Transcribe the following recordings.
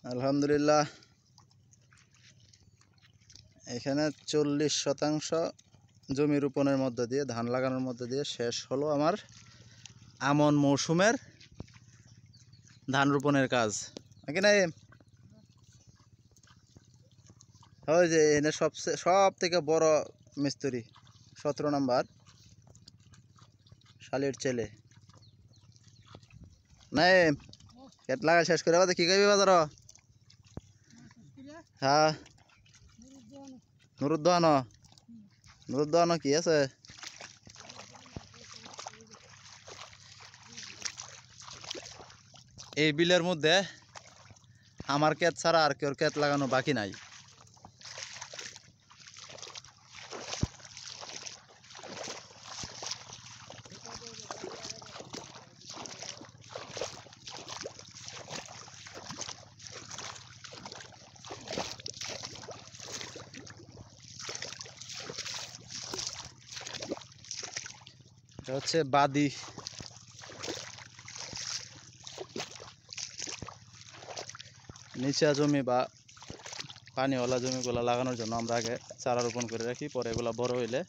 আলহামদুলিল্লাহ এখানে 40% জমি রোপণের মধ্য দিয়ে ধান লাগানোর মধ্য দিয়ে শেষ হলো আমার আমন মৌসুমের ধান রোপণের কাজ। নাকি না ওই যে এনে সব থেকে বড় মিস্ত্রি 17 নাম্বার শালির ছেলে নাই কেট লাগা শেষ করে বাদে কি কইবি বাজার? হ্যাঁ নুরুদ্দোহান কি আছে? এই বিলের মধ্যে আমার ক্ষেত ছাড়া আর কেউ ক্ষেত লাগানো বাকি নাই। এটা হচ্ছে বাদি নিচা জমি বা পানিওয়ালা জমিগুলো লাগানোর জন্য আমরা আগে চারা রোপণ করে রাখি, পরে এগুলো বড় হইলে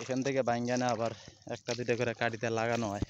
এখান থেকে বাইঙ্গানে আবার একটা দুইটা করে কাটিতে লাগানো হয়।